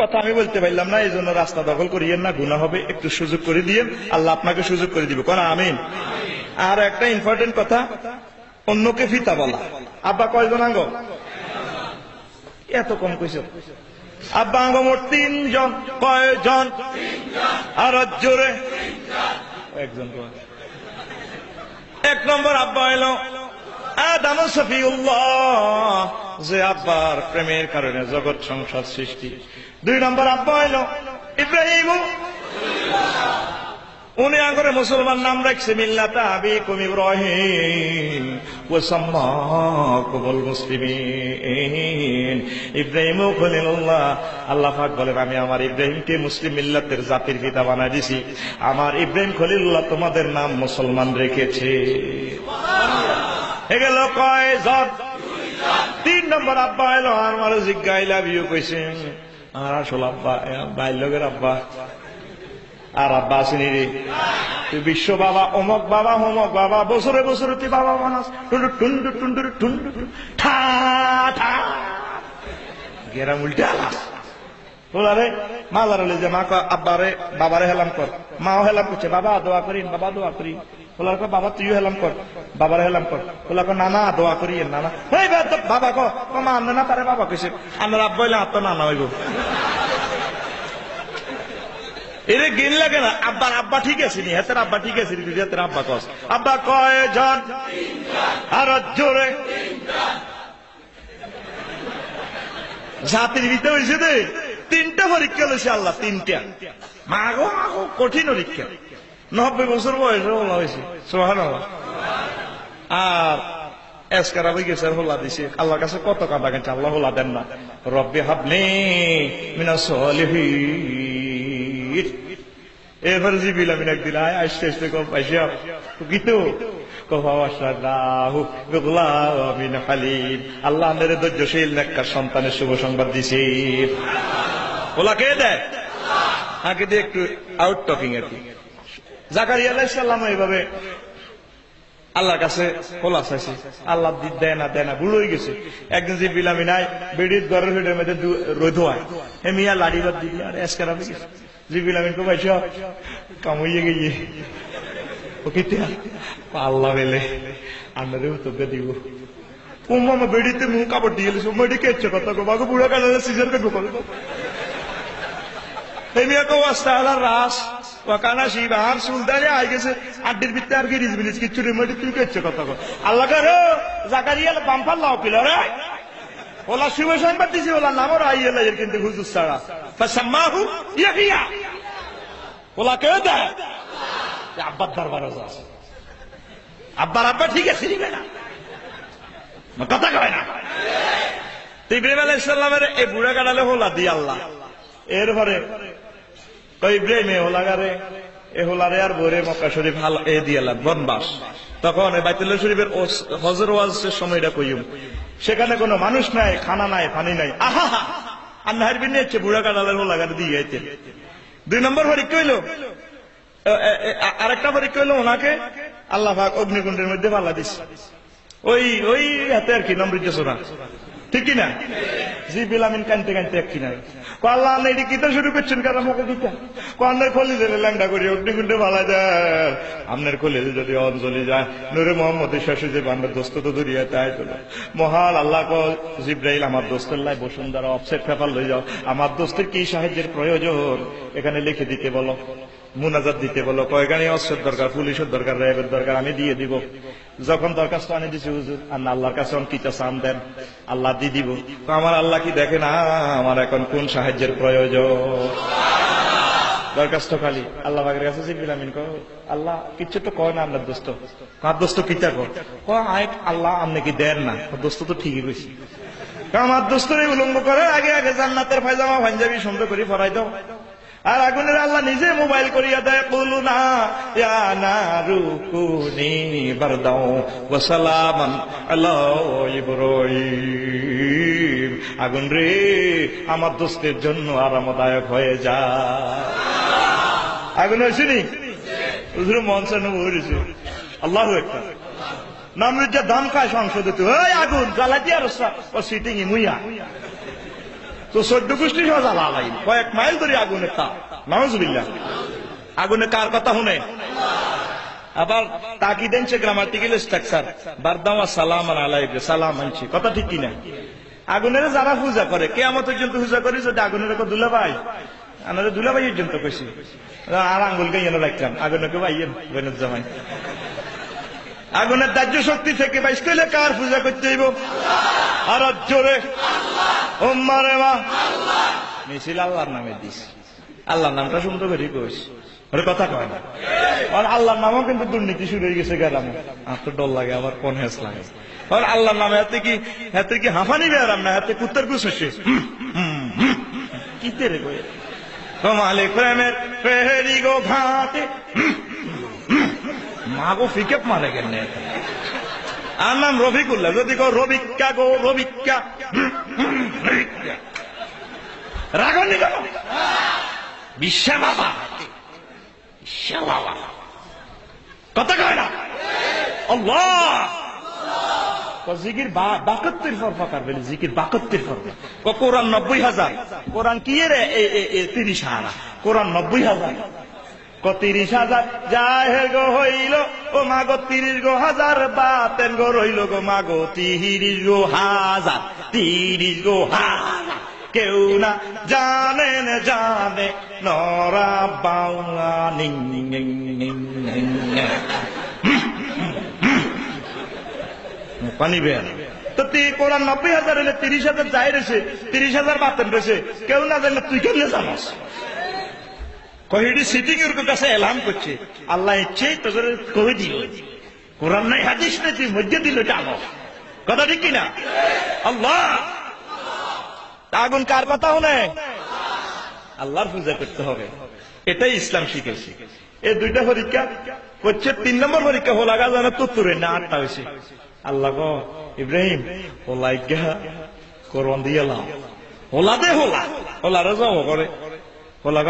কথা আমি বলতে পারলাম না, এই জন্য রাস্তা দখল করিয়েন না, গুনাহ হবে, একটু সুযোগ করে দিয়েন, আল্লাহ আপনাকে সুযোগ করে দিব। কোন আমিন। আর একটা ইম্পর্টেন্ট কথা, অন্যকে ফিতা বলা। আব্বা কয়জন আঙ্গ? এত কম কইছ? আব্বা আঙ্গ মোট 3 জন। কয়জন? আর জোরে একজন। 1 নম্বর আব্বা এলো আদম সফিউল্লাহ, যে আব্বার প্রেমের কারণে জগৎ সংসার সৃষ্টি। 2 নম্বর আব্বা এলো ইব্রাহিম, উনি আগে মুসলমান নাম রাখছে মিল্লাতা আবিকুম ইব্রাহিম ওয়া সাম্মাকুমুল মুসলিমিন। ইব্রাহিম খলিলুল্লাহ, আল্লাহ পাক বলেন আমি আমার ইব্রাহিমকে মুসলিম মিল্লাতের জাতির পিতা বানাই দিছি। আমার ইব্রাহিম খলিলুল্লাহ তোমাদের নাম মুসলমান রেখেছে। হয়ে গেল কয়জন? 3 নম্বর আব্বা এলো আমার জিজ্ঞা আই লাভ ইউ কইছে। আর আসল আব্বা বাইর আব্বা, আর আব্বা আসেনি রে, তুই বিশ্ব বাবা, অমক বাবা, হোমক বাবা, বছরে বছরে তুই বাবা বানাস, টুন্ডু টুন্ডু টুন্ডু টুন্ডু ঠা ঠা গেরাম উল্টে আলাস। বলারে মাজার হলে যে মা আব্বারে বাবারে হেলাম কর, মাও হেলাম করছে, বাবা দোয়া করিন, বাবা দোয়া করি। বলার কর বাবা তুইও হেলাম কর, বাবারে হেলাম কর। বলার কর নানা দোয়া করি, নানা এই বাবা কমা আন্না না তারে বাবা কইছে, আন্নার আব্বা হইলে আত্ম নানা হইব। এরে গেল লাগে না, আব্বার আব্বা ঠিক আছে নি, হাতের আব্বা ঠিক আছে নি, হাতের আব্বা কস। আব্বা কয়জন? আর জোরে জাতির ভিতরে হয়েছে দে 3টা পরীক্ষা লইছে আল্লাহ, 3টা। মাগো মাগো কঠিন পরীক্ষা। 90 বছর বয়সে হোলা হয়েছে, সুবহানাল্লাহ। আর এসকারা হয়ে গেছে, হোলা দিছে। আল্লাহর কাছে কত কাঁদা গেছে, আল্লাহ হোলা দেন না। রব্বি হাবলি মিনাস সলিহিন। এরপরে জিবিল আমিন একদিন আসতে আসতে কম পাইছে গীত আল্লাহ আমাদের ধৈর্যশীল নেককার সন্তানের শুভ সংবাদ দিছে। ওলা কে দেয়? আগে দিয়ে একটু আউট টকিং আর কি। জাকারিয়া আলাইহিস সালাম এইভাবে আল্লাহর কাছে খোলা চাইছে, আল্লাহ দেয় না, বুড়ো হয়ে গেছে। একদিন জিবিল আমিন আয় বেড়ির ঘরের ভিড়ের মধ্যে রোদ হয়, হে মিয়া লাড়ি বাদ দিবি, আর এসকার হয়ে গেছে। জিবিল আমিন কো পাইছ কাম হইয়ে গিয়ে আল্লাহ বেলে আন্নারেও তোকে দিব। উম্মা বেড়িতে মুখ কাপড় দিয়ে গেছে, মেডি কেছে কথা গো বাগো বুড়া কালে সিজন কে গোপাল এমিয়া কো ওয়াস্তালা রাস ওয়াকানা শিবাহার সুলতানে আই গেছে আড্ডির ভিতরে আর কি রিজবিলিস কিচ্ছু রে মেডি তুই কেছে কথা গো। আল্লাহ করে জাকারিয়া বাম্পার লাও পিল রে ওলা শুভ সংবাদ দিছে, ওলা নামর আইয়েলা এর কিন্তু হুজুর ছাড়া ফাসাম্মাহু ইয়াহিয়া। ওলা কে দেয়? আব্বার দরবারে আছে, আব্বার আব্বা ঠিক আছে না, কথা কয় না। ইব্রাহিম আলাইহিস সালামের এই বুড়া কাটালে হোলা দিয়ে আল্লাহ। এরপরে ইব্রাহিম হোলাগারে এ হোলারে আর ভরে মক্কা শরীফ হাল এ দিয়ালাম বনবাস। তখন বাইতুল্লাহ শরীফের হজর ওয়াজের সময়টা কইম, সেখানে কোনো মানুষ নাই, খানা নাই, পানি নাই। আহা আন্নাহার বিনে হচ্ছে বুড়া কাটালের হোলাগারে দিয়ে যাইতেন। 2 নম্বর পরীক্ষা হইল, আরেকটা পরীক্ষা হইল ওনাকে আল্লাহ পাক অগ্নিকুণ্ডের মধ্যে পাল্লা দিচ্ছে। ওই হাতে আর কি নম্রিত সোনা, ঠিক কিনা? জিবিল আমিন কানতে কানতে এক কিনা আল্লাহ আল্লাহ এটি কিতা শুরু করছেন কারণ আমাকে কিতা আপনার কলি দিলে ল্যাংডা করি অগ্নিকুণ্ডে পালা যায়। আপনার কলি যদি অঞ্জলি যায় নুরে মোহাম্মদের শেষে যে বান্দার দোস্ত তো দরিয়া তাই তো মহাল আল্লাহ ক জিব্রাইল আমার দোস্তের লাই বসুন্ধরা অফসেট পেপার লই যাও, আমার দোস্তের কি সাহায্যের প্রয়োজন এখানে লিখে দিতে বলো, মুনাজাত দিতে বলো, কয়খানি অস্ত্রের দরকার, পুলিশের দরকার, র্যাবের দরকার, আমি দিয়ে দিব। যখন দরখাস্ত আনি দিছি হুজুর আল্লাহ আল্লাহর কাছে কিতা চান দেন, আল্লাহ দিয়ে দিব। তো আমার আল্লাহ কি দেখে না আমার এখন কোন সাহায্যের প্রয়োজন? দরখাস্ত খালি আল্লাহ পাকের কাছে জিব্রাইল আমিন কো আল্লাহ কিচ্ছু তো কয় না আপনার দোস্ত, কার দোস্ত কিতা কর আল্লাহ আপনি কি দেন না? দোস্ত তো ঠিকই কইছি, আমার দোস্তরে উলঙ্গ করে আগে আগে জান্নাতের পায়জামা পাঞ্জাবি সুন্দর করে পরাই দাও। আর আগুনের আল্লাহ নিজে মোবাইল করিয়া দেয়, বলু না ইয়া নারু কুনি বারদাও ওয়া সালামান আলা ইব্রাহিম। আগুন রে আমার দোস্তের জন্য আরামদায়ক হয়ে যা। আগুন হয়েছিনি হুজুর মনসানো হয়েছে। আল্লাহু আকবার। নামরুদ যা দাম খায় সংসদে, তো ওই আগুন জ্বালা দিয়া রসা ও সিটিং মুইয়া তো 14 গোষ্ঠী সহ জ্বালাই কয়েক মাইল ধরে আগুনের তাপ। নাউজুবিল্লাহ। আগুনে কার কথা শুনে? আবার তাকি দেনছে গ্রামাটিক্যাল স্ট্রাকচার, বারদাওয়া সালাম আলাইকুম, সালাম আনছি, কথা ঠিক কিনা? আগুনের যারা পূজা করে, কিয়ামত পর্যন্ত পূজা করি, যদি আগুনের দুলা ভাই আমাদের দুলা ভাই পর্যন্ত কইছি, আর আঙ্গুলকে যেন রাখলাম আগুনকে ভাইয়েন বোনের জামাই। আগুনের দাহ্য শক্তি থেকে বাইশ করলে কার পূজা করতে হইব? আর জোরে ওম্মারে মা মিছিল আল্লাহর নামে দিস। আল্লাহর নামটা সুন্দর করে কইস, ওর কথা কয় না। আর আল্লাহর নামও কিন্তু দুর্নীতি শুরু হয়ে গেছে গ্রামে। আমার তো ডর লাগে, আবার কোন হেস লাগে। আর আল্লাহর নামে হাতে কি হাঁফানি বেড়াম না, হাতে কুত্তার গুছ হচ্ছে কি তেরে কয়ে কমালে প্রেমের ফেরি গো ঘাটে মা গো ফিকেপ মারে কেন। আর নাম রফিকুল্লাহ, যদি গো রবিকা গো রবিকা রাগনি গো বিশ্বা বাবা, বিশ্বা বাবা কথা কয় না। আল্লাহ জিকির 72 ফরফা কার বলে, জিকির 72 ফরফা। কোরআন 90,000, কোরআন কি রে 30,000, কোরআন 90,000, 30,000 জাহের গো হইল ও মাগো 30 গো হাজার, বাতেন গো রইল গো মাগো 30 গো হাজার, 30 গো হাজার। কেউ না জানে না জানে নরা বাউলা নিং নিং নিং নিং পানি বের। তো কোরআন 90,000 হলে 30,000 যাই রয়েছে, 30,000 বাতেন রয়েছে, কেউ না জানলে তুই কেমনে জানাস? কহিডি সিটিং এর কাছে এলাম করছে, আল্লাহ ইচ্ছে তোদের কহে দিল, কোরআন নাই হাদিস নাই, তুই মধ্যে দিল জানো, কথা ঠিক কিনা? আল্লাহ আগুন কার কথা শুনে? আল্লাহর পূজা করতে হবে, এটাই ইসলাম শিখেছে। এই দুইটা পরীক্ষা হচ্ছে, 3 নম্বর পরীক্ষা হো লাগা জানো তুত্তুরে না 8টা হয়েছে। আল্লাহ গো ইব্রাহিম ওলাই গা কোরআন দিয়ে লাও, হোলা দে হোলা হোলা রাজাও করে হোলা